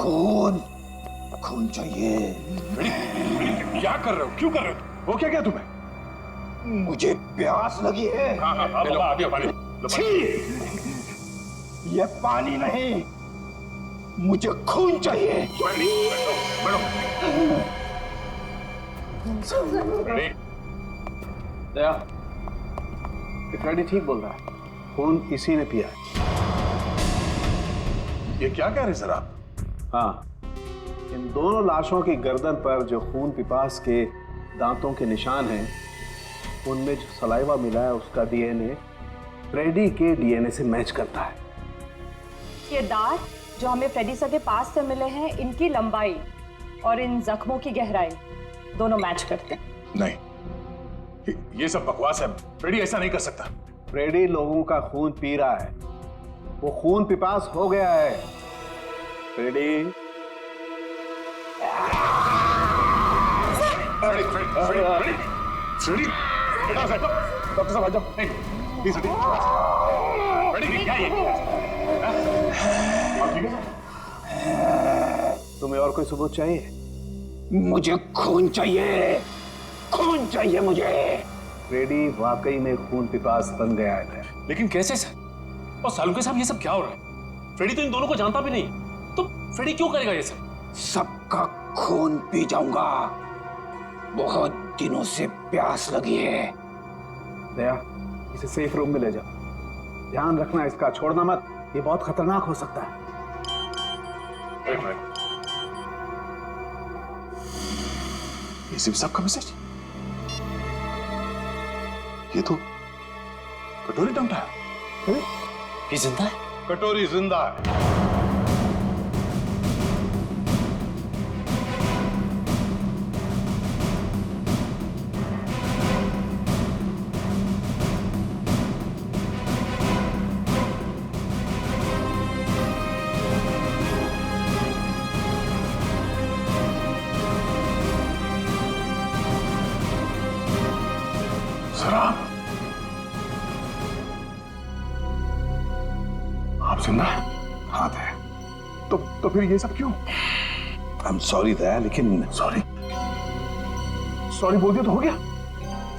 खून खून चाहिए। क्या कर रहे हो, क्यों कर रहे हो? वो क्या क्या तुम्हें? मुझे प्यास लगी है। हाँ, लो, आ गया पानी। लो, छी! ये पानी नहीं, मुझे खून चाहिए। बैठो। दया, फ्रेडी ठीक बोल रहा है, खून इसी ने पिया है। ये क्या कह रहे सर आप? हाँ, इन दोनों लाशों की गर्दन पर जो खून पिपास के दांतों के निशान हैं, उनमें जो सलाइवा मिला है उसका डीएनए फ्रेडी के डीएनए से मैच करता है। ये दांत जो हमें फ्रेडी सर के पास से मिले हैं, इनकी लंबाई और इन जख्मों की गहराई दोनों मैच करते हैं। नहीं, ये सब बकवास है। फ्रेडी ऐसा नहीं कर सकता। फ्रेडी लोगों का खून पी रहा है, वो खून पिपास हो गया है। फ्रेडी फ्रेडी, डॉक्टर साहब आ जाओ। प्लीज फ्रेडी, क्या ये? आप ठीक है? तुम्हें और कोई सबूत चाहिए? मुझे खून चाहिए, खून चाहिए मुझे। फ्रेडी वाकई में खून पिपास बन गया है। लेकिन कैसे सर? और सालुके साहब, ये सब क्या हो रहा है? फ्रेडी तो इन दोनों को जानता भी नहीं, तो फ्रेडी क्यों करेगा ये सब? सबका खून पी जाऊंगा। बहुत दिनों से प्यास लगी है। दया, इसे सेफ रूम में ले जाओ। ध्यान रखना इसका, छोड़ना मत, ये बहुत खतरनाक हो सकता है। ये सिर्फ सबका मैसेज? ये तो कटोरी टमटा है। ये जिंदा है? कटोरी जिंदा है। सर आप जिंदा हैं? हाँ दया, तो फिर ये सब क्यों? आई एम सॉरी दया, लेकिन सॉरी बोल दिया तो हो गया।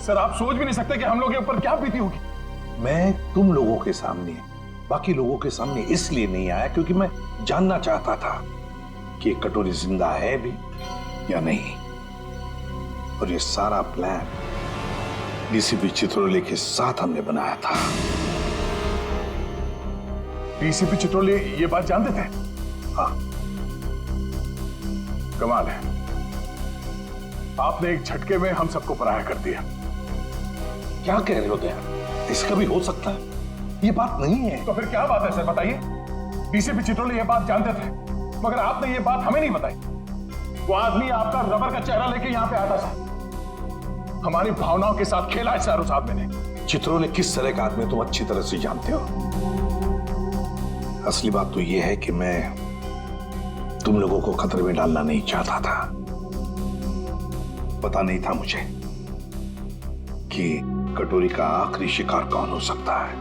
सर आप सोच भी नहीं सकते कि हम लोग के ऊपर क्या बीती होगी। मैं तुम लोगों के सामने, बाकी लोगों के सामने इसलिए नहीं आया क्योंकि मैं जानना चाहता था कि ये कटोरी जिंदा है भी या नहीं। और ये सारा प्लान डीसीपी चित्रोले के साथ हमने बनाया था। डीसीपी चित्रोले ये बात जानते थे? हाँ। कमाल है, आपने एक झटके में हम सबको पराया कर दिया। क्या कह रहे हो दया? इसका भी हो सकता है, ये बात नहीं है। तो फिर क्या बात है सर, बताइए। डीसीपी चित्रोले ये बात जानते थे, मगर आपने ये बात हमें नहीं बताई। वो आदमी आपका रबर का चेहरा लेके यहाँ पे आता था, हमारी भावनाओं के साथ खेला है चारों साहब मैंने। चित्रोले किस तरह का आदमी तुम अच्छी तरह से जानते हो। असली बात तो यह है कि मैं तुम लोगों को खतरे में डालना नहीं चाहता था। पता नहीं था मुझे कि कटोरी का आखिरी शिकार कौन हो सकता है।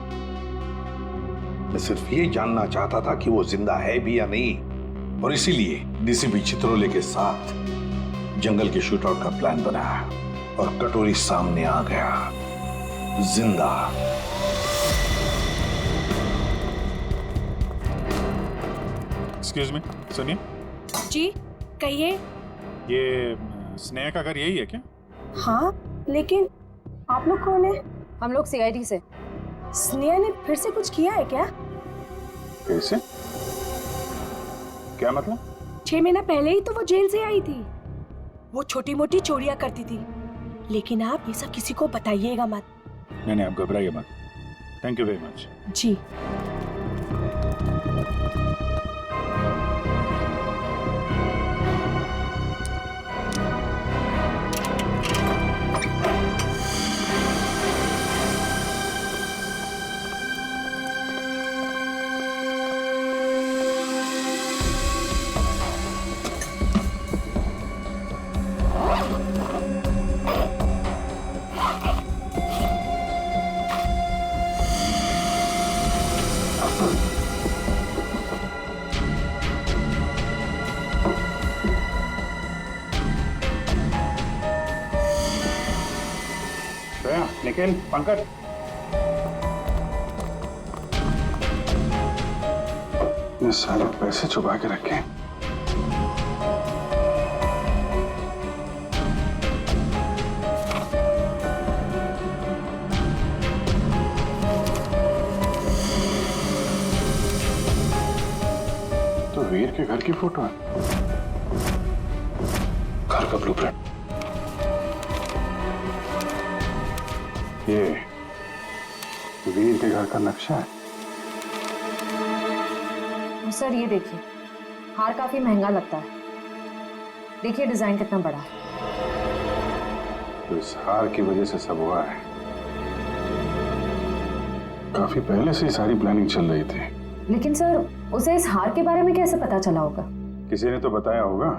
मैं सिर्फ ये जानना चाहता था कि वो जिंदा है भी या नहीं, और इसीलिए डीसीपी चित्रोले के साथ जंगल के शूटआउट का प्लान बनाया और कटोरी सामने आ गया, जिंदा। एक्सक्यूज मी, सुनिए। जी कहिए। ये स्नेहा का घर यही है क्या? हाँ, लेकिन आप लोग कौन है? हम लोग सीआईडी से। स्नेहा ने फिर से कुछ किया है क्या? कैसे? क्या मतलब? 6 महीना पहले ही तो वो जेल से आई थी। वो छोटी मोटी चोरियां करती थी, लेकिन आप ये सब किसी को बताइएगा मत। नहीं, आप घबराइए मत। Thank you very much. जी। लेकिन पंकज, ये सारे पैसे छुपा के रखे। तो वीर के घर की फोटो है, घर का ब्लूप्रिंट। ये वीर के घर का नक्शा है। सर ये देखिए, हार काफी महंगा लगता है। देखिए डिजाइन कितना बड़ा है। तो इस हार की वजह से सब हुआ है। काफी पहले से ही सारी प्लानिंग चल रही थी। लेकिन सर उसे इस हार के बारे में कैसे पता चला होगा? किसी ने तो बताया होगा।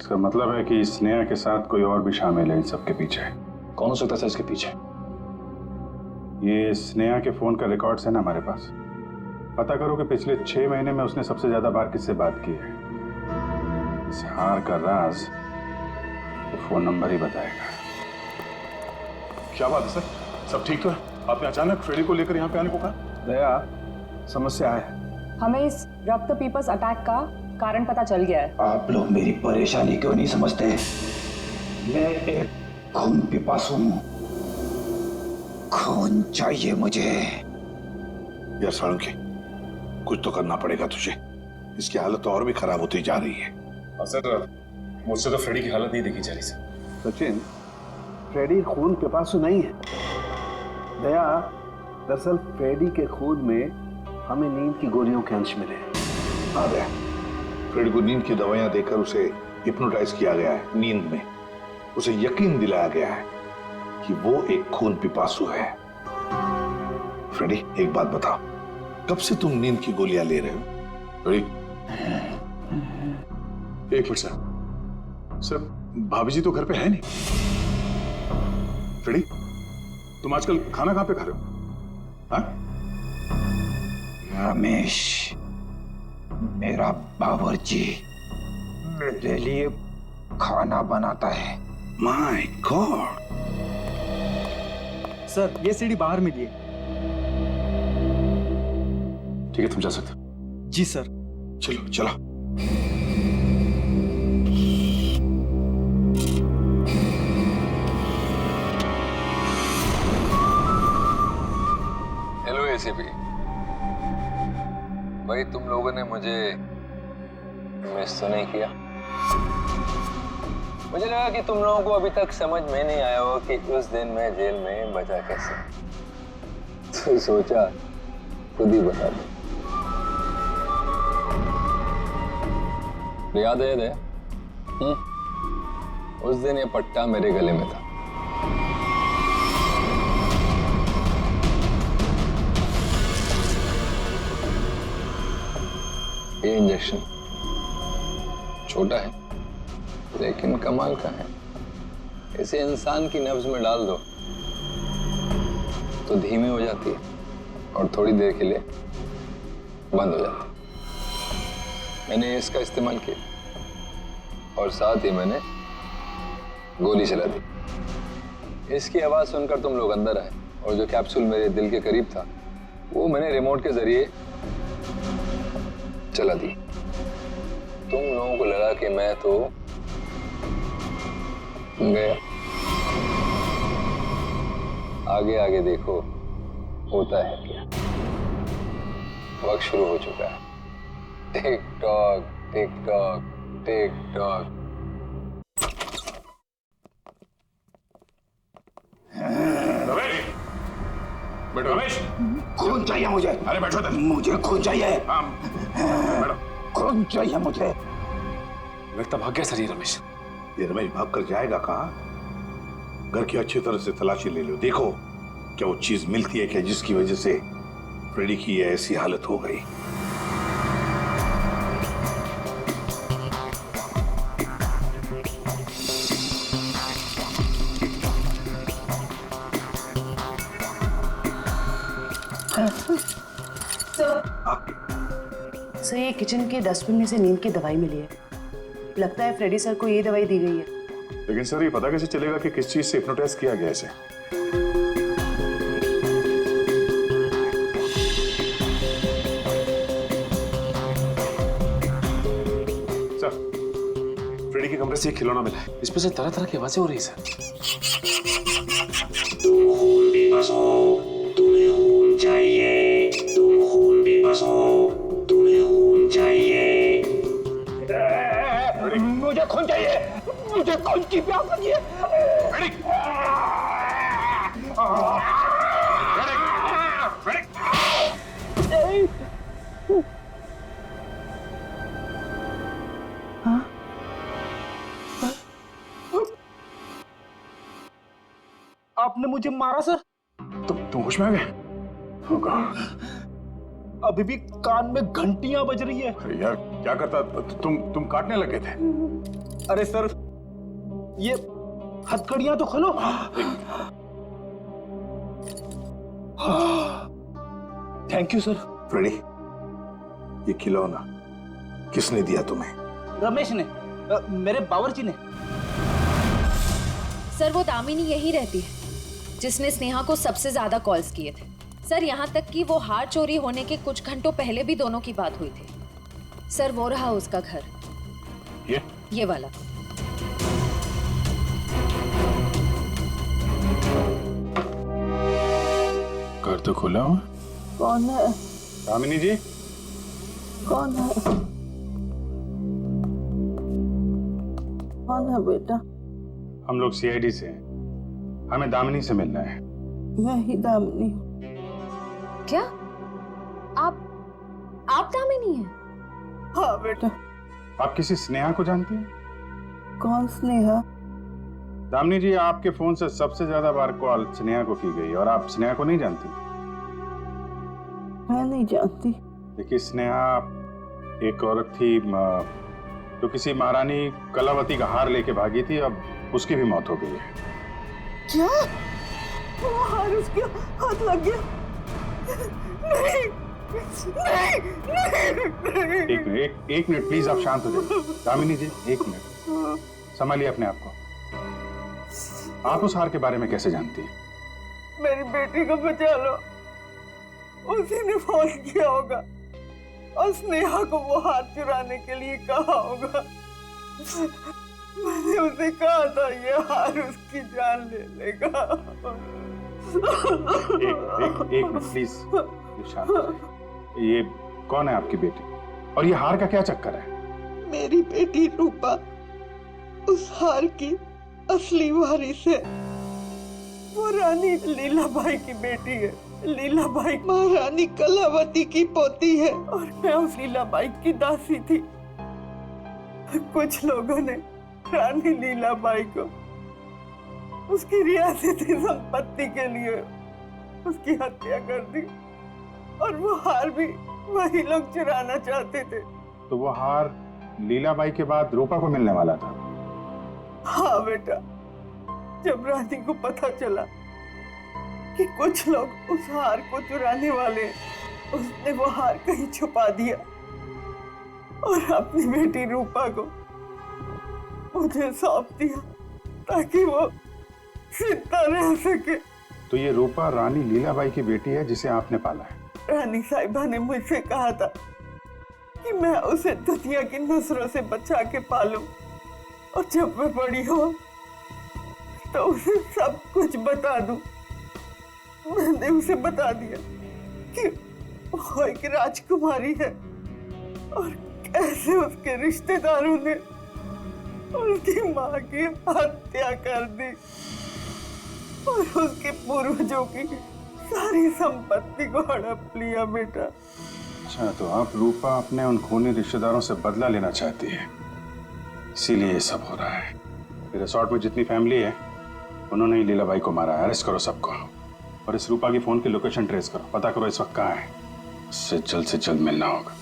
इसका मतलब है कि स्नेहा के साथ कोई और भी शामिल है इन सब के पीछे। कौन हो सकता था इसके पीछे? ये स्नेहा के फोन का रिकॉर्ड्स है ना हमारे पास। पता करो कि पिछले 6 महीने में उसने सबसे ज्यादा बार किससे बात की है। इस हार का राज वो फोन नंबर ही बताएगा। क्या बात है सर, सब ठीक तो है? आपने अचानक फ्रेडी को लेकर यहाँ पे आने को कहा? दया, समस्या है। हमें इस रक्त पीपस अटैक का कारण पता चल गया है। आप लोग मेरी परेशानी क्यों नहीं समझते? मैं एक खून पिपासु हूँ। खून चाहिए मुझे। यार साळुंखे, कुछ तो करना पड़ेगा तुझे। इसकी हालत तो और भी खराब होती जा रही है। सर मुझसे तो फ्रेडी की हालत नहीं देखी जा रही सर। सचिन, फ्रेडी खून पिपासु नहीं है। दया, दरअसल फ्रेडी के खून में हमें नींद की गोलियों के अंश मिले। अरे फ्रेडी को नींद की दवाइयां देकर उसे हिप्नोटाइज किया गया है। नींद में उसे यकीन दिलाया गया है कि वो एक खून पिपासु है। फ्रेडी, एक बात बताओ, कब से तुम नींद की गोलियां ले रहे हो? फ्रेडी, एक मिनट सर। सर भाभी जी तो घर पे है नहीं। फ्रेडी, तुम आजकल खाना कहां पे खा रहे हो? हाँ? रमेश, मेरा बावर्ची मेरे लिए खाना बनाता है। My God. सर ये सीढ़ी बाहर मिली है। ठीक है, तुम जा सकते हो। जी सर। चलो चलो। हेलो एसीपी भाई, तुम लोगों ने मुझे मिस तो नहीं किया? मुझे लगा कि तुम लोगों को अभी तक समझ में नहीं आया हो कि उस दिन मैं जेल में बचा कैसे। तो सोचा खुद ही बता दो। याद है? उस दिन ये पट्टा मेरे गले में था। ये इंजेक्शन छोटा है लेकिन कमाल का है। इसे इंसान की नब्ज में डाल दो तो धीमी हो जाती है और थोड़ी देर के लिए बंद हो जाती है। मैंने इसका इस्तेमाल किया और साथ ही मैंने गोली चला दी। इसकी आवाज सुनकर तुम लोग अंदर आए और जो कैप्सूल मेरे दिल के करीब था वो मैंने रिमोट के जरिए चला दी। तुम लोगों को लगा कि मैं तो गया। आगे आगे देखो होता है क्या। वक्त शुरू हो चुका है। Tick tock tick tock tick tock. Ramesh, बैठो। रमेश, खून चाहिए मुझे। अरे बैठो तुम। मुझे खून चाहिए। हाँ, बैठो। खून चाहिए मुझे। लगता भाग गया सर ये रमेश। ये रमेश भाग कर जाएगा कहाँ? घर की अच्छी तरह से तलाशी ले लो, देखो क्या वो चीज मिलती है क्या जिसकी वजह से फ्रेडी की ये ऐसी हालत हो गई। सर ये किचन के डस्टबिन में से नींद की दवाई मिली है। लगता है फ्रेडी सर को ये दवाई दी गई है। लेकिन सर ये पता कैसे चलेगा कि किस चीज से हिप्नोटाइज किया गया इसे? सर, फ्रेडी के कमरे से एक खिलौना मिला है। इसमें से तरह तरह की आवाजें हो रही है सर। मुझे खून चाहिए, मुझे खून की प्यास लगी है। आपने मुझे मारा सर? तुम होश में आ गए? होगा। अभी भी कान में घंटियां बज रही है। अरे यार क्या करता, तुम काटने लगे थे। अरे सर, ये हथकड़ियां तो खोलो। Thank you sir. फ्रेडी, ये खिलौना किसने दिया तुम्हें? रमेश ने, मेरे बावर्ची ने। सर वो दामिनी यही रहती है जिसने स्नेहा को सबसे ज्यादा कॉल्स किए थे। सर यहाँ तक कि वो हार चोरी होने के कुछ घंटों पहले भी दोनों की बात हुई थी। सर वो रहा उसका घर, ये वाला। घर तो खुला हुआ। कौन है? दामिनी जी। कौन है? कौन है बेटा? हम लोग सीआईडी से हैं, हमें दामिनी से मिलना है। मैं ही दामिनी हूँ। क्या आप दामिनी हैं? हाँ बेटा। आप किसी स्नेहा को जानती हैं? कौन स्नेहा? दामिनी जी, आपके फोन से सबसे ज्यादा बार कॉल स्नेहा को की गई और आप स्नेहा को नहीं जानती? मैं नहीं जानती। देखिए, स्नेहा एक औरत थी जो किसी महारानी कलावती का हार लेके भागी थी। अब उसकी भी मौत हो गई है। क्या? वो हार उसके हाथ लग गया? नहीं, नहीं, नहीं। एक मिनट प्लीज, आप शांत हो जाइए। दामिनी जी, एक मिनट, संभालिए अपने आप को। आप उस हार के बारे में कैसे जानती हैं? मेरी बेटी को बचा लो, उसी ने फोन किया होगा और स्नेहा को वो हार चुराने के लिए कहा होगा। मैंने उसे कहा था ये हार उसकी जान ले लेगा। एक मिनट प्लीज, शांत हो जाइए। ये कौन है आपकी बेटी और ये हार का क्या चक्कर है? मेरी बेटी रूपा उस हार की असली वारिस है। वो रानी लीलाबाई की बेटी है। लीलाबाई महारानी कलावती की पोती है और मैं उस लीलाबाई की दासी थी। कुछ लोगों ने रानी लीलाबाई को उसकी रियासती संपत्ति के लिए उसकी हत्या कर दी और वो हार भी वही लोग चुराना चाहते थे। तो वो हार लीलाबाई के बाद रूपा को मिलने वाला था? हाँ बेटा, जब रानी को पता चला कि कुछ लोग उस हार को चुराने वाले, उसने वो हार कहीं छुपा दिया और अपनी बेटी रूपा को मुझे सौंप दिया ताकि वो जिंदा रह सके। तो ये रूपा रानी लीलाबाई की बेटी है जिसे आपने पाला है? रानी साहिबा ने मुझसे कहा था कि मैं उसे दुनिया की नजरों से बचा के पालूं और जब मैं बड़ी हो तो उसे सब कुछ बता दूं। मैंने उसे बता दिया कि वो एक राजकुमारी है और कैसे उसके रिश्तेदारों ने उसकी माँ की हत्या कर दी और उसके पूर्वजों की सारी संपत्ति को हड़प लिया। बेटा, अच्छा, तो आप रूपा अपने उन खूनी रिश्तेदारों से बदला लेना चाहती है, इसीलिए ये सब हो रहा है। रिसोर्ट में जितनी फैमिली है उन्होंने ही लीलाबाई को मारा है। अरेस्ट करो सबको और इस रूपा की फोन की लोकेशन ट्रेस करो, पता करो इस वक्त कहाँ है। इससे जल्द मिलना होगा।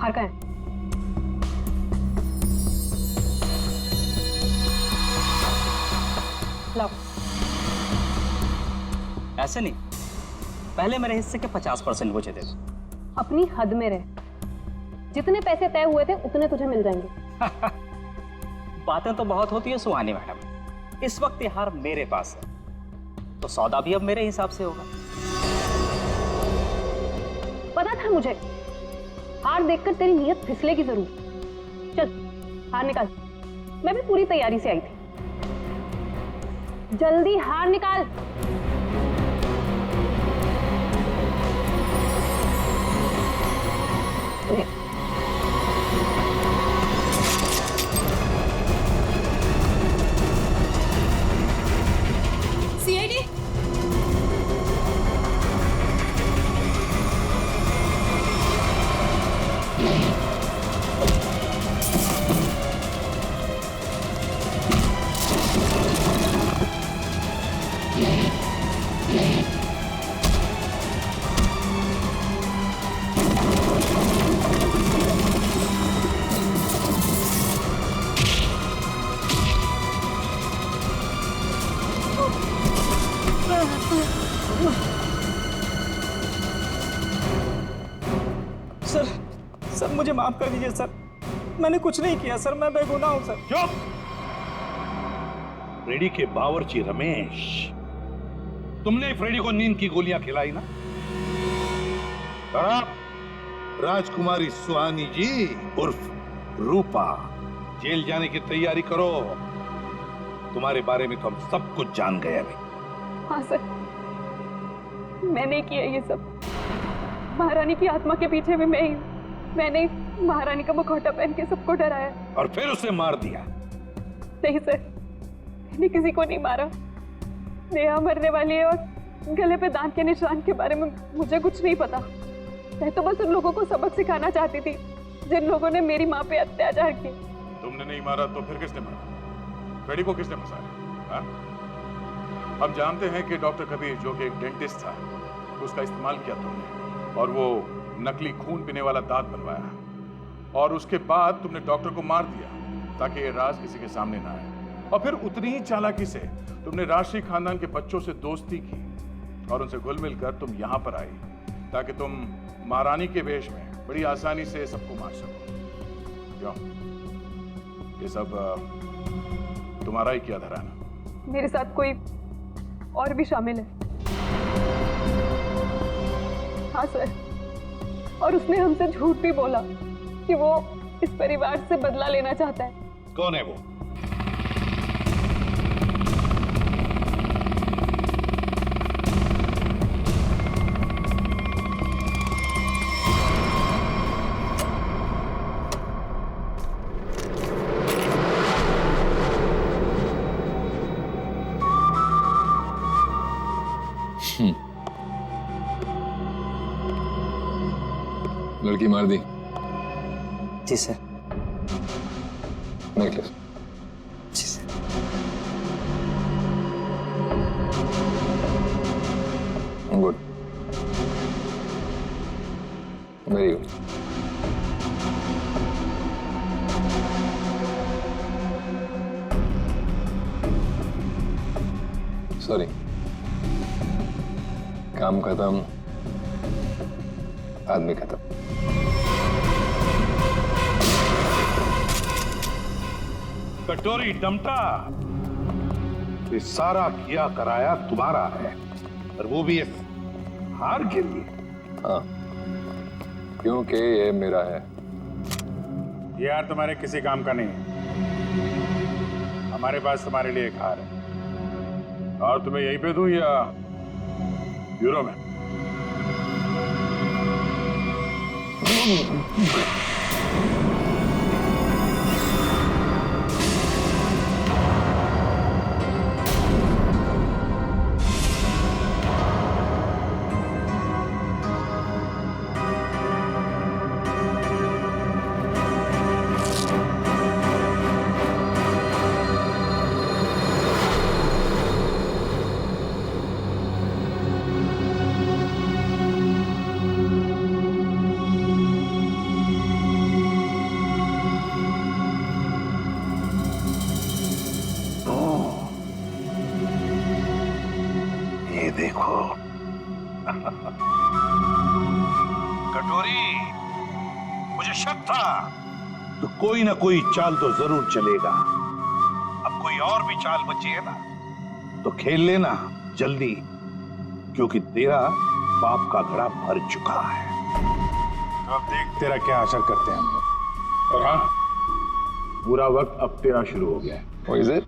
हार का है? ऐसे नहीं, पहले मेरे हिस्से के 50% मुझे दे दो। अपनी हद में रह, जितने पैसे तय हुए थे उतने तुझे मिल जाएंगे। बातें तो बहुत होती है सुहानी मैडम, इस वक्त ये हार मेरे पास है तो सौदा भी अब मेरे हिसाब से होगा। पता था मुझे, हार देखकर तेरी नीयत फिसलेगी जरूर। चल हार निकाल, मैं भी पूरी तैयारी से आई थी। जल्दी हार निकाल। सीआईडी सर मुझे माफ कर दीजिए सर, मैंने कुछ नहीं किया सर, मैं बेगुनाह हूं सर। चुप! फ्रेडी के बावर्ची रमेश, तुमने फ्रेडी को नींद की गोलियां खिलाई ना? और आप राजकुमारी सुहानी जी उर्फ रूपा जेल जाने की तैयारी करो। तुम्हारे बारे में तो हम सब कुछ जान गए अभी। हाँ सर, मैंने किया ये सब। महारानी की आत्मा के पीछे भी मैं ही हूँ। मैंने महारानी का मुखौटा पहन के सबको डराया और फिर उसे मार दिया। नहीं सर, मैंने किसी को नहीं मारा। नेहा मरने वाली है और गले पे दांत के निशान के बारे में मुझे कुछ नहीं पता। मैं तो बस उन लोगों को सबक सिखाना चाहती थी जिन लोगों ने मेरी माँ पे अत्याचार किए। तुमने नहीं मारा तो फिर किसने मारा? फ्रेडी को किसने फंसाया? हम जानते हैं कि डॉक्टर कबीर जो कि एक डेंटिस्ट था, उसका इस्तेमाल किया तुमने और वो नकली खून पीने वाला दांत बनवाया और उसके बाद तुमने डॉक्टर को मार दिया ताकि ये राज किसी के सामने ना आए। और फिर उतनी ही चालाकी से तुमने राष्ट्रीय खानदान के बच्चों से दोस्ती की और उनसे घुल मिलकर तुम यहाँ पर आई ताकि तुम महारानी के वेश में बड़ी आसानी से सबको मार सको। क्यों? ये सब तुम्हारा ही किया धरा ना? मेरे साथ कोई और भी शामिल है। हाँ सर, और उसने हमसे झूठ भी बोला कि वो इस परिवार से बदला लेना चाहता है। कौन है वो? लड़की मार दी? जी सर। नेकलेस? जी sir. Good, very good. Sorry, काम खत्म, आदमी खत्म। कटोरी डमटा, ये सारा किया कराया तुम्हारा है और वो भी इस हार के लिए। हाँ, क्योंकि ये मेरा है। ये हार तुम्हारे किसी काम का नहीं है। हमारे पास तुम्हारे लिए एक हार है और तुम्हें यहीं पे दूं या ब्यूरो में? मुझे शक था तो कोई ना कोई चाल तो जरूर चलेगा। अब कोई और भी चाल बची है ना तो खेल लेना जल्दी, क्योंकि तेरा पाप का घड़ा भर चुका है। अब देख तेरा क्या असर करते हैं हम लोग। और हाँ, बुरा वक्त अब तेरा शुरू हो गया है। What is it?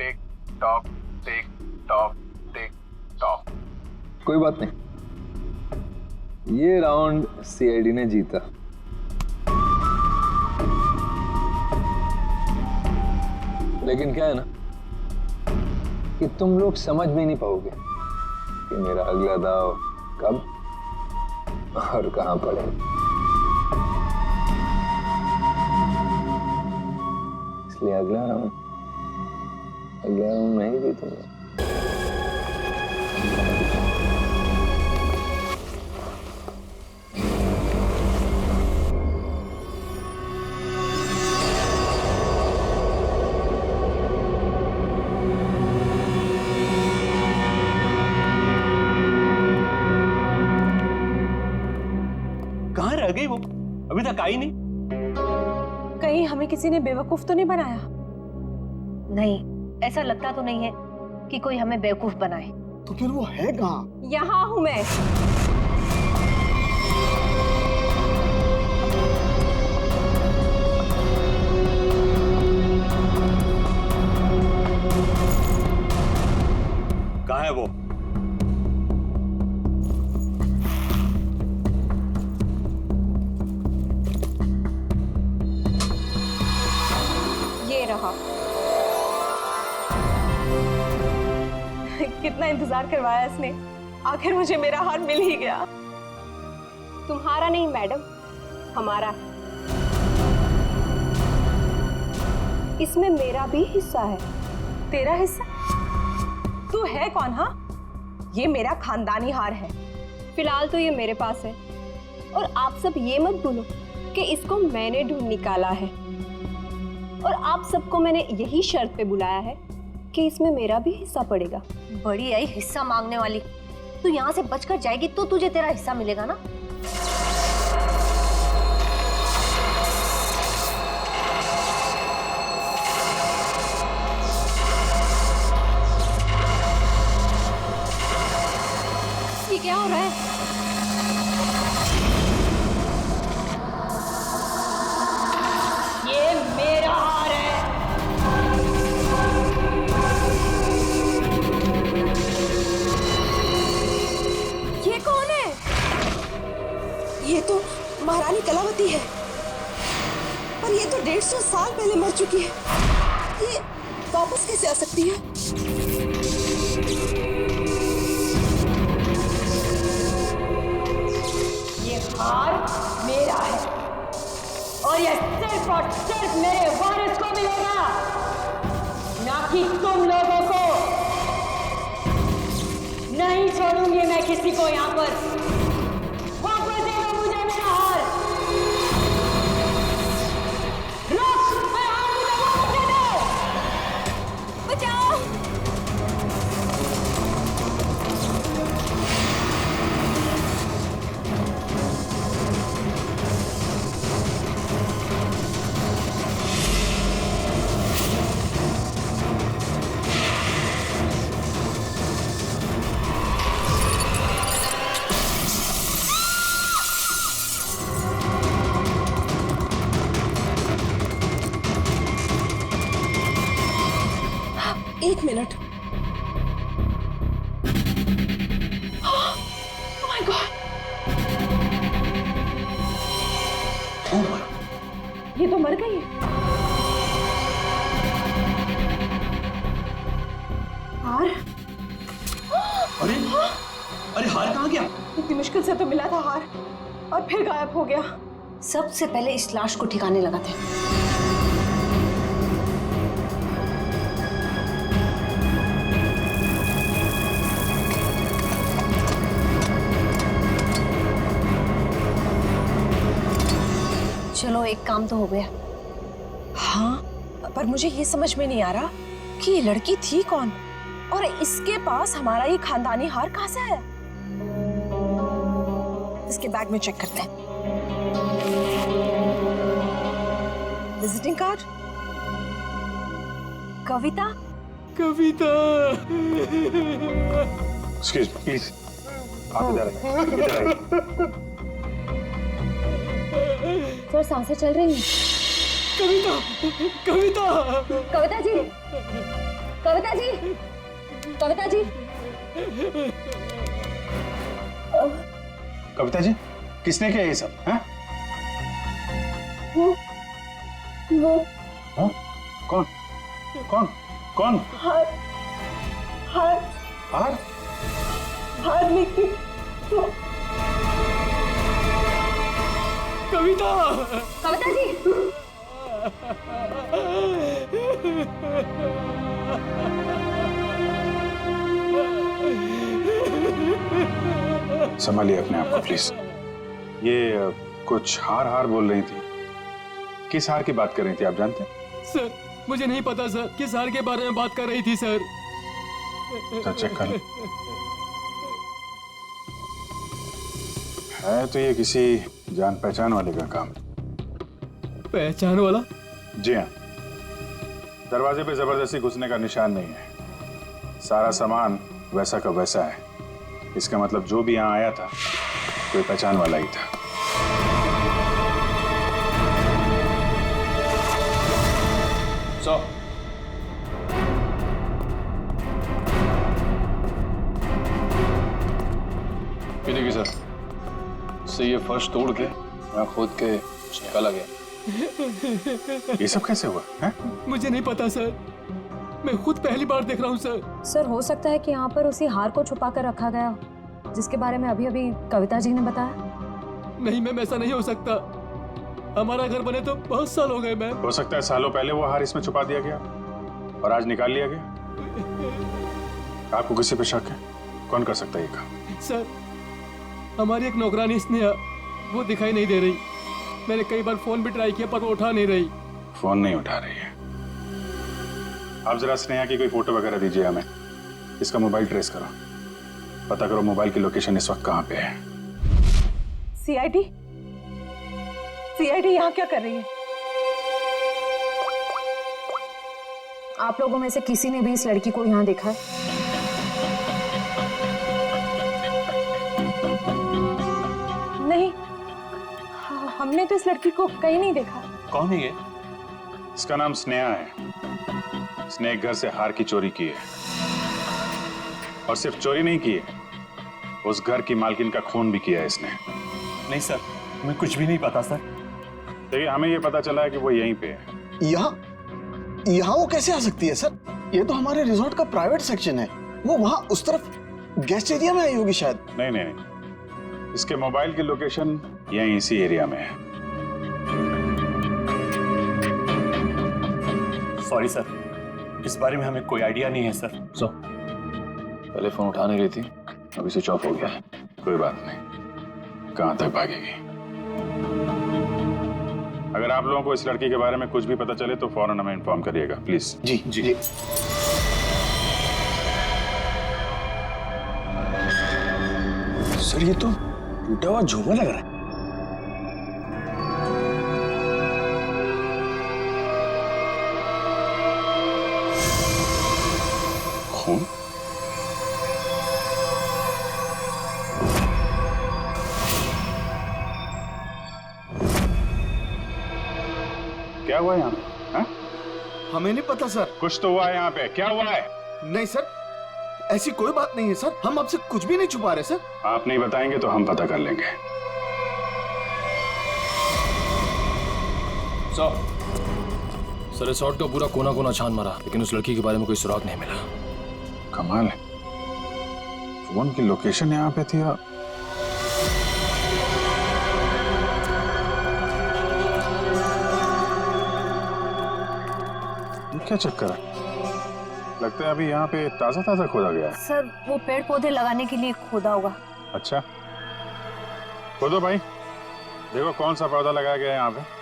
Tick tock tick tock tick tock. कोई बात नहीं, ये राउंड सीआईडी ने जीता। लेकिन क्या है ना कि तुम लोग समझ भी नहीं पाओगे कि मेरा अगला दाव कब और कहां पड़े। इसलिए अगला राउंड मैं ही जीतूंगा। कहाँ रह गई वो? अभी तक आई नहीं। कहीं हमें किसी ने बेवकूफ तो नहीं बनाया? नहीं, ऐसा लगता तो नहीं है कि कोई हमें बेवकूफ बनाए। तो फिर वो है कहाँ? यहाँ हूं मैं। कहाँ है वो? ये रहा। कितना इंतजार करवाया इसने, आखिर मुझे मेरा हार मिल ही गया। तुम्हारा नहीं मैडम, हमारा है। इसमें मेरा भी हिस्सा है। तेरा हिस्सा? तू है कौन? हाँ, ये मेरा खानदानी हार है। फिलहाल तो ये मेरे पास है, और आप सब ये मत भूलो कि इसको मैंने ढूंढ निकाला है, और आप सबको मैंने यही शर्त पे बुलाया है कि इसमें मेरा भी हिस्सा पड़ेगा। बड़ी आई हिस्सा मांगने वाली। तू यहाँ से बचकर जाएगी तो तुझे तेरा हिस्सा मिलेगा ना। ये क्या हो रहा है? ये मेरा हार है। ये कौन है? ये तो महारानी कलावती है, पर ये तो 150 साल पहले मर चुकी है। ये वापस कैसे आ सकती है? ये हार मेरा है, और ये सिर्फ और सिर्फ मेरे वारिस को मिलेगा, ना कि तुम लोगों को। नहीं छोड़ूंगी मैं किसी को यहाँ पर। वापस दे दो मुझे मेरा हार। रुक, मेरा हार मुझे वापस दे दो। बचाओ। एक मिनट। Oh my God! ये तो मर गई है। हार? अरे हार कहाँ गया? इतनी मुश्किल से तो मिला था हार, और फिर गायब हो गया। सबसे पहले इस लाश को ठिकाने लगाते हैं। चलो, एक काम तो हो गया। हाँ, पर मुझे ये समझ में नहीं आ रहा कि ये लड़की थी कौन, और इसके पास हमारा ये खानदानी हार कहाँ से आया। इसके बैग में चेक करते हैं। Visiting card? Kavita? Kavita. Excuse please, आप इधर आइए। सर सांसें चल रही हैं। कविता, कविता, कविता जी, कविता जी, कविता जी। कविता जी, किसने किया ये सब? हैं? वो हाँ? कौन? कौन? कौन? हार हार हार? हार लेके तो कविता, कविता जी। संभालिए अपने आप को प्लीज। ये कुछ हार हार बोल रही थी। किस हार की बात कर रही थी, आप जानते हैं? सर मुझे नहीं पता सर, किस हार के बारे में बात कर रही थी सर। तो चेक कर। है तो ये किसी जान पहचान वाले का काम। पहचान वाला? जी हाँ, दरवाजे पे जबरदस्ती घुसने का निशान नहीं है। सारा सामान वैसा का वैसा है। इसका मतलब जो भी यहाँ आया था कोई पहचान वाला ही था। सो ये देखिए सर, इससे ये फर्श तोड़ के यहाँ खोद के निकाला गया। ये सब कैसे हुआ है? मुझे नहीं पता सर, मैं खुद पहली बार देख रहा हूँ सर। सर हो सकता है कि यहाँ पर उसी हार को छुपा कर रखा गया, जिसके बारे में अभी अभी कविता जी ने बताया। नहीं मैम, ऐसा नहीं हो सकता। हमारा घर बने तो बहुत साल हो गए मैम। हो सकता है सालों पहले वो हार इसमें छुपा दिया गया और आज निकाल लिया गया। आपको किसी पे शक है? कौन कर सकता है ये काम? सर हमारी एक नौकरानी स्नेहा, वो दिखाई नहीं दे रही। मैंने कई बार फोन भी ट्राई किया पर वो उठा नहीं रही। फोन नहीं उठा रही है? आप जरा स्नेहा की कोई फोटो वगैरह दीजिए हमें। इसका मोबाइल ट्रेस करो, पता करो मोबाइल की लोकेशन इस वक्त कहाँ पे है। सीआईडी? सीआईडी यहाँ क्या कर रही है? आप लोगों में से किसी ने भी इस लड़की को यहाँ देखा है? नहीं, हमने तो इस लड़की को कहीं नहीं देखा। कौन है ये? इसका नाम स्नेहा है। इसने एक घर से हार की चोरी की है, और सिर्फ चोरी नहीं की है, उस घर की मालकिन का खून भी किया है इसने। नहीं सर, हमें कुछ भी नहीं पता सर। देखिए, हमें ये पता चला है कि वो यहीं पे है। यहाँ वो कैसे आ सकती है सर? ये तो हमारे रिजॉर्ट का प्राइवेट सेक्शन है। वो वहाँ उस तरफ गेस्ट एरिया में आई होगी शायद। नहीं नहीं नहीं, इसके मोबाइल की लोकेशन यहीं इसी एरिया में है। सॉरी सर, इस बारे में हमें कोई आइडिया नहीं है सर। पहले फोन उठा नहीं रही थी, अभी स्विच ऑफ हो गया। कोई बात नहीं, कहाँ तक भागेगी। अगर आप लोगों को इस लड़की के बारे में कुछ भी पता चले तो फौरन हमें इन्फॉर्म करिएगा please. Ji ji, ji. Sir ये तो टूटा हुआ झूमर लग रहा है। खून? क्या हुआ यहाँ पे? हमें नहीं पता सर। कुछ तो हुआ है यहाँ पे, क्या हुआ है? नहीं सर, ऐसी कोई बात नहीं है सर। हम आपसे कुछ भी नहीं छुपा रहे सर। आप नहीं बताएंगे तो हम पता कर लेंगे। सर रिसोर्ट का पूरा कोना कोना छान मारा, लेकिन उस लड़की के बारे में कोई सुराग नहीं मिला। कमाल है, फोन की लोकेशन यहाँ पे थी। क्या चक्कर है? लगता है अभी यहाँ पे ताजा ताजा खोदा गया है। सर वो पेड़ पौधे लगाने के लिए खोदा होगा। अच्छा, खोदो भाई, देखो कौन सा पौधा लगाया गया है यहाँ पे।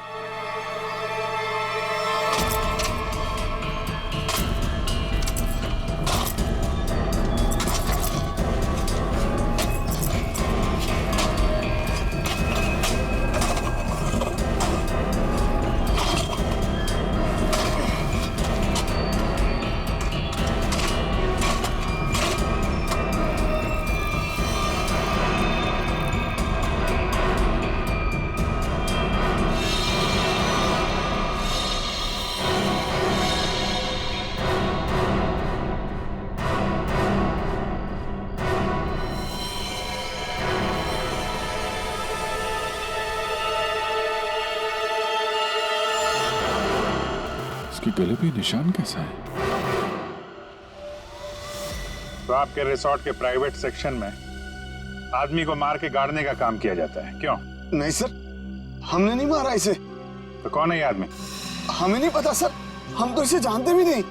उसके गले पे निशान कैसा है? तो आपके रिसोर्ट के प्राइवेट सेक्शन में आदमी को मार के गाड़ने का काम किया जाता है, क्यों? नहीं सर, हमने नहीं मारा इसे। तो कौन है ये आदमी? हमें नहीं पता सर, हम तो इसे जानते भी नहीं।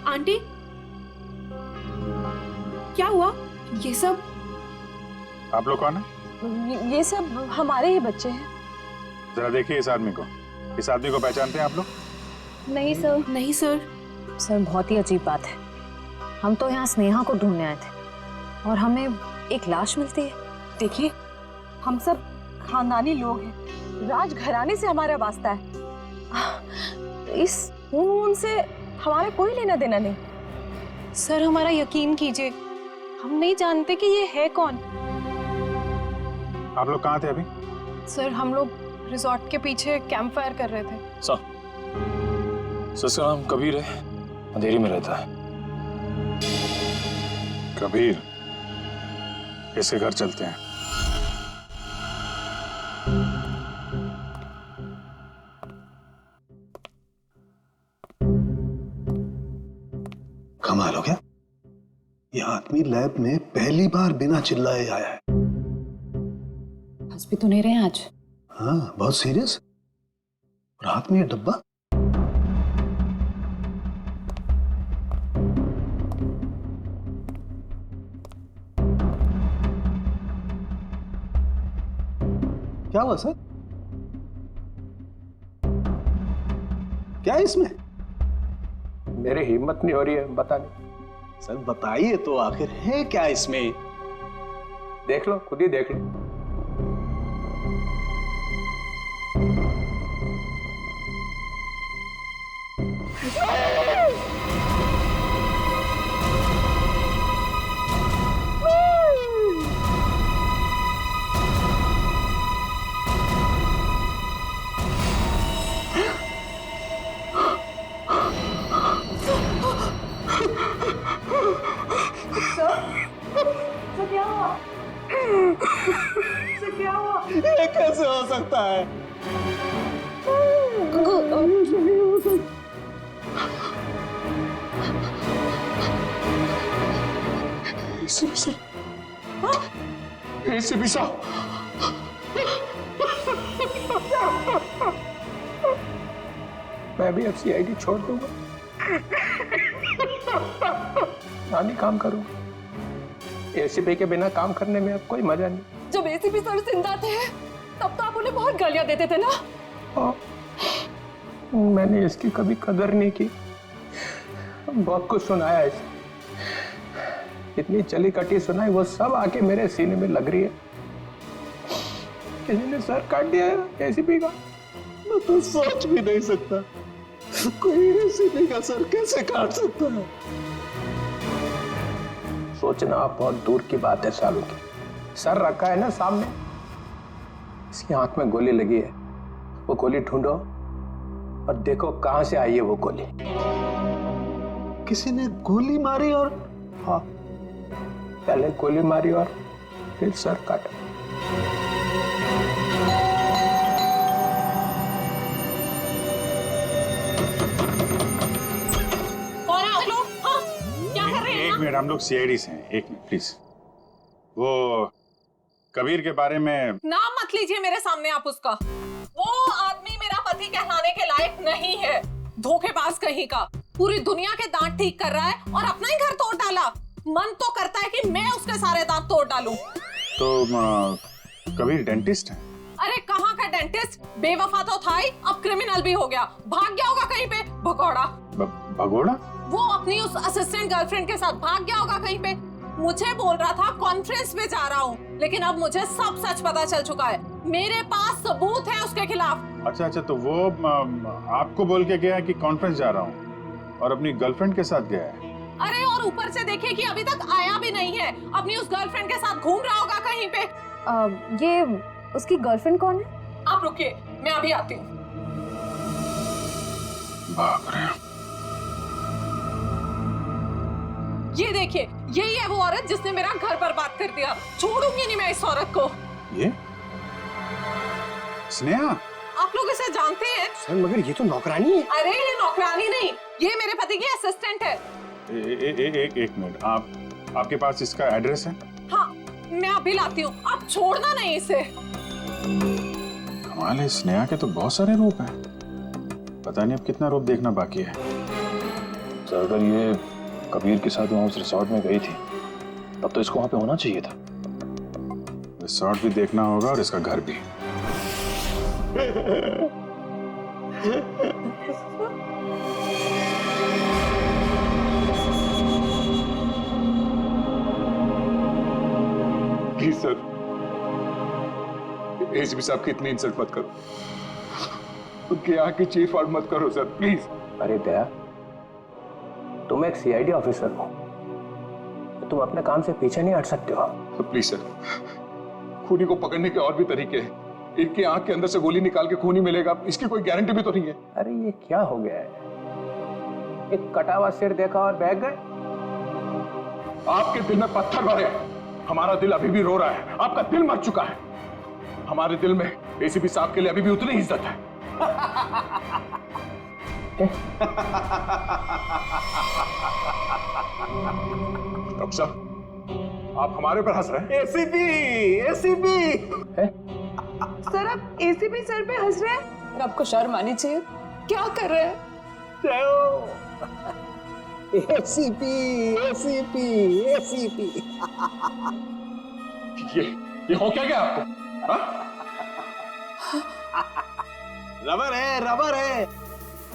आंटी, क्या हुआ? ये सब आप लोग कौन है? ये सब हमारे ही बच्चे हैं। जरा देखिए इस आदमी को। इस आदमी को पहचानते हैं आप लोग? नहीं सर। नहीं सर। सर बहुत ही अजीब बात है, हम तो यहाँ स्नेहा को ढूंढने आए थे और हमें एक लाश मिलती है। देखिए, हम सब खानदानी लोग हैं, राजघराने से हमारा वास्ता है। इस खून से हमारा कोई लेना देना नहीं। सर हमारा यकीन कीजिए, हम नहीं जानते कि ये है कौन। आप लोग कहाँ थे अभी? सर हम लोग रिजॉर्ट के पीछे कैंप फायर कर रहे थे। सर इसका नाम कबीर है, अंधेरी में रहता है। कबीर, इसके घर चलते हैं। कमाल हो गया, ये आदमी लैब में पहली बार बिना चिल्लाए आया है। हंस भी तो नहीं रहे आज। हाँ, बहुत सीरियस। और हाथ में ये डब्बा। क्या हुआ सर? क्या है इसमें? मेरी हिम्मत नहीं हो रही है बताने। सर बताइए तो, आखिर है क्या इसमें? देख लो, खुद ही देख लो। ये कैसे हो सकता है? एसीपी साहब, मैं भी अब सीआईडी छोड़ दूंगा, नानी काम करूंगा। एसीपी के बिना काम करने में अब कोई मजा नहीं। जब एसीपी सर जिंदा थे तब तो आप उन्हें बहुत गालियां देते थे ना। मैंने इसकी कभी कदर नहीं की, बहुत कुछ सुनाया इसे, इतनी चली कटी सुनाई, वो सब आके मेरे सीने में लग रही है। किसी ने सर काट दिया है एसीपी का। मैं तो सोच भी नहीं सकता, कोई एसीपी का सर कैसे काट सकता है? सोचना बहुत दूर की बात है सालू की। सर रखा है ना सामने, इसकी आंख में गोली लगी है, वो गोली ढूंढो और देखो कहां से आई है वो गोली। किसी ने गोली मारी और? हाँ, पहले गोली मारी और फिर सर काटा। कौन है आप लोग? हाँ? क्या कर रहे हैं? एक मिनट, हम लोग सीआईडी से हैं। एक मिनट प्लीज। वो कबीर के बारे में नाम मत लीजिए मेरे सामने आप उसका। वो आदमी मेरा पति कहलाने के लायक नहीं है, धोखेबाज कहीं का। पूरी दुनिया के दांत ठीक कर रहा है और अपना ही घर तोड़ डाला। मन तो करता है कि मैं उसके सारे दांत तोड़ डालूं। तो कबीर डेंटिस्ट है? अरे कहाँ का डेंटिस्ट, बेवफा तो था ही, अब क्रिमिनल भी हो गया। भाग गया होगा कहीं पे, भगोड़ा। भगोड़ा? वो अपनी उस असिस्टेंट गर्लफ्रेंड के साथ भाग गया होगा कहीं पे। मुझे बोल रहा था कॉन्फ्रेंस में जा रहा हूँ, लेकिन अब मुझे सब सच पता चल चुका है। मेरे पास सबूत है उसके खिलाफ। अच्छा, तो वो आपको बोल के गया कि कॉन्फ्रेंस जा रहा हूँ और अपनी गर्लफ्रेंड के साथ गया है? अरे और ऊपर से देखिए कि अभी तक आया भी नहीं है, अपनी उस गर्लफ्रेंड के साथ घूम रहा होगा कहीं पे। ये उसकी गर्लफ्रेंड कौन है? आप रुकिए, मैं अभी आती हूँ। बाप रे। ये देखिए, यही है वो औरत जिसने मेरा घर बर्बाद कर दिया। छोड़ूंगी नहीं मैं इस औरत को। ये स्नेहा? आप लोग इसे जानते हैं? सर मगर ये तो नौकरानी है। अरे ये नौकरानी नहीं, ये मेरे पति की असिस्टेंट है। एक मिनट, आपके पास इसका एड्रेस है? हाँ, मैं अभी लाती हूँ, आप छोड़ना नहीं इसे। कमाल है, स्नेहा के तो बहुत सारे रूप हैं। पता नहीं अब कितना रूप देखना बाकी है। सर अगर ये कबीर के साथ वहां उस रिसोर्ट में गई थी तब तो इसको वहां पे होना चाहिए था। रिसोर्ट भी देखना होगा और इसका घर भी। प्लीज सर, एसीपी साहब की इतनी इंसल्ट मत करो, उनके यहाँ की चीफ आउट मत करो सर, प्लीज। अरे दया, तुम एक सीआईडी ऑफिसर हो, तुम अपने काम से पीछे नहीं हट सकते हो। प्लीज सर, खूनी को पकड़ने के और भी तरीके हैं। इनकी आंख के अंदर से गोली निकाल के खून ही मिलेगा, इसकी कोई गारंटी भी तो नहीं है। अरे ये क्या हो गया है? एक कटा हुआ सिर देखा और बह गए। आपके दिल में पत्थर भरे, हमारा दिल अभी भी रो रहा है। आपका दिल मर चुका है, हमारे दिल में एसीपी साहब के लिए अभी भी उतनी ही इज्जत है। डॉक्टर साहब, आप हमारे ऊपर हंस रहे हैं? एसीपी सर, आप एसीपी सर पे हंस रहे हैं? आपको शर्म आनी चाहिए। क्या कर रहे हैं? एसीपी ये हो क्या गया आपको? हा? रबर है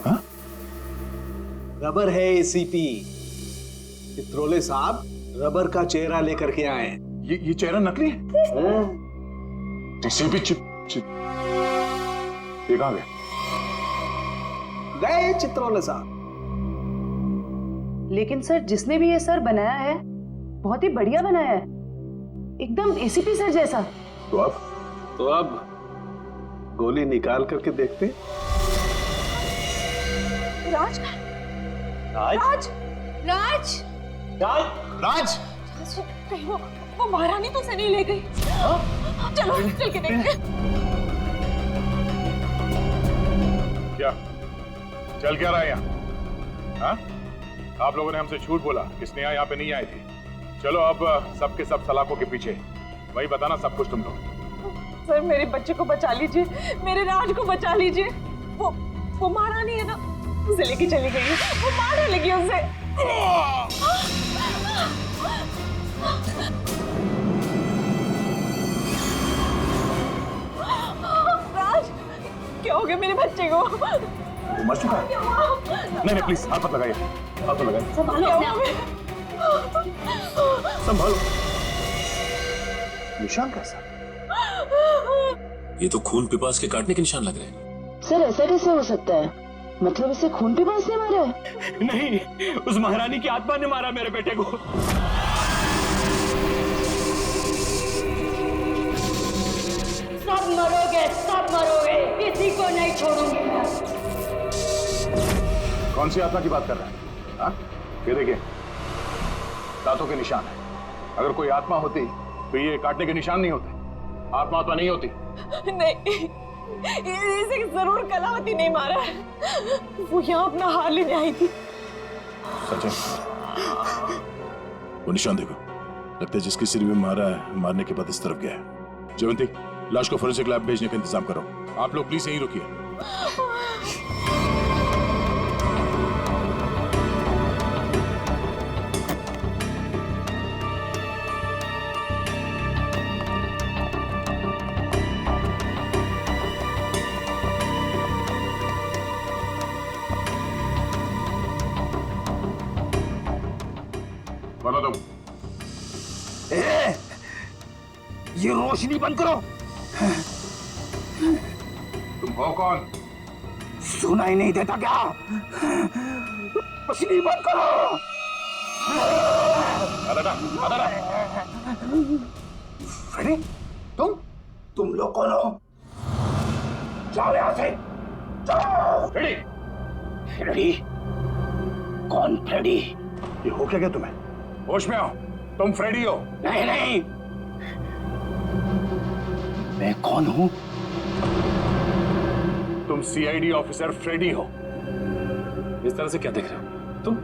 हा? रबर है एसीपी। चित्रोले साहब रबर का चेहरा लेकर के आए। ये चेहरा नकली है? एसीपी ये कहां गए चित्रोले साहब? लेकिन सर, जिसने भी ये सर बनाया है बहुत ही बढ़िया बनाया है, एकदम एसीपी सर जैसा। तो अब गोली निकाल करके देखते। राज राज राज राज राज राज कहीं वो महारानी तो से नहीं ले गई। चलो चल के देखते। क्या चल क्या रहा है यहाँ? हाँ? आप लोगों ने हमसे झूठ बोला कि स्नेहा यहाँ पे नहीं आई थी। चलो अब सबके सब सलाखों के पीछे, वही बताना सब कुछ तुम लोग। सर, मेरे बच्चे को बचा लीजिए, मेरे राज को बचा लीजिए। वो महारानी है ना, उसे लेके चली गई है, वो मारने लगी उसे। राज, क्या हो गया मेरे बच्चे को? मर चुका है? नहीं प्लीज हाथ मत लगाइए, हाथ मत लगाइए। संभालो। निशान कैसा? ये तो खून पिपास के काटने के निशान लग रहे हैं। सर ऐसा कैसे हो सकता है? मतलब इसे खून पिपास ने मारा है? नहीं, उस महारानी की आत्मा ने मारा मेरे बेटे को। सब मरोगे, किसी को नहीं छोड़ूंगी मैं। कौन सी आत्मा की बात कर रहा है? हाँ? ये देखिए, दांतों के निशान है। अगर कोई आत्मा होती तो ये काटने के निशान नहीं होते। आत्मा तो नहीं होती। नहीं, इसे जरूर कलावती नहीं मारा है। वो यहाँ अपना हार लेने आई थी। सचिन, वो निशान देखो, लगता है जिसकी सिर में मारा है, मारने के बाद इस तरफ गया है। जयवंती, लाश को फोरेंसिक लैब भेजने का इंतजाम करो। आप लोग प्लीज यहीं रुकिए। बोलो तुम। ये रोशनी बंद करो। तुम हो कौन? सुनाई नहीं देता क्या? रोशनी बंद करो। फ्रेडी, तुम लोग कौन हो? जाओ यहां से, जाओ। Freddy, Freddy? कौन फ्रेडी? ये हो क्या तुम्हें? होश में आओ, तुम फ्रेडी हो? नहीं नहीं, मैं कौन हूं सीआईडी ऑफिसर फ्रेडी हो। इस तरह से क्या देख रहे हो तुम?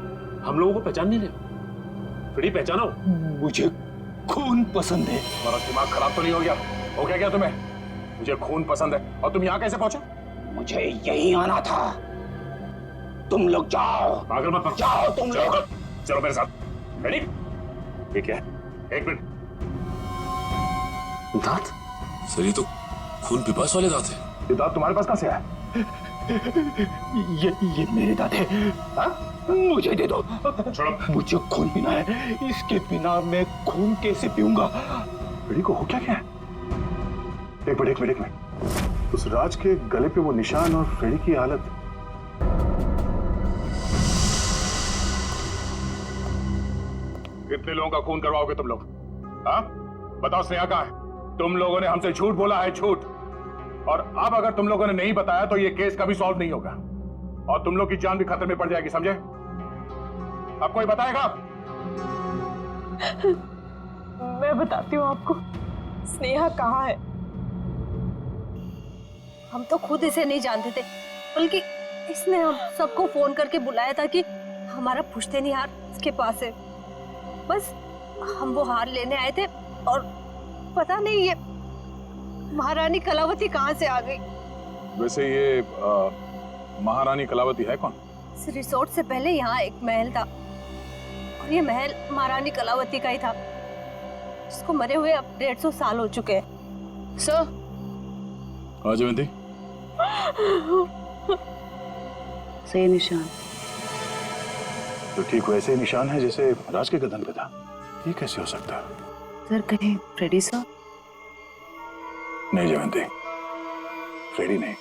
हम लोगों को पहचान नहीं रहे हो? फ्रेडी पहचानो। मुझे खून पसंद है। तुम्हारा दिमाग खराब तो नहीं हो गया? हो गया क्या तुम्हें? मुझे खून पसंद है। और तुम यहाँ कैसे पहुंचे? मुझे यही आना था। तुम लोग जाओ। पागल मत बनो। जाओ तुम लोग। चलो मेरे साथ। रेडी? ठीक है, एक मिनट। दांत? सर ये तो खून पिपास वाले दांत है। ये दांत तुम्हारे पास कहाँ से आया? ये मेरे दांत है। हाँ? मुझे दे दो। छोड़ो। मुझे खून पीना है। इसके बिना मैं खून कैसे पीऊंगा? फ्रेडी को हो क्या है? एक मिनट। उस राज के गले पे वो निशान और फ्रेडी की हालत। कितने लोगों का खून करवाओगे तुम लोग? हाँ? बताओ स्नेहा कहाँ है? तुम लोगों ने हमसे झूठ बोला है, झूठ। और अब अगर तुम लोगों ने नहीं बताया तो ये केस कभी सॉल्व नहीं होगा और तुम लोग की जान भी खतरे में पड़ जाएगी, समझे? अब कोई बताएगा? मैं बताती हूँ आपको। स्नेहा कहाँ है? हम तो खुद इसे नहीं जानते थे, बल्कि इसने हम सबको फोन करके बुलाया था कि हमारा पुश्तैनी हार इसके पास है। बस हम वो हार लेने आए थे और पता नहीं ये महारानी कलावती कहाँ से आ गई। वैसे ये महारानी कलावती है कौन? इस रिसोर्ट से पहले यहाँ एक महल था और ये महल महारानी कलावती का ही था, जिसको मरे हुए अब 150 साल हो चुके हैं। सर। हाँ जयंती। सही निशान। तो ठीक वैसे ही निशान है जैसे राज के गर्दन पे था। ये कैसे हो सकता है? सर कहीं फ्रेडी सर? नहीं जयंती, फ्रेडी नहीं।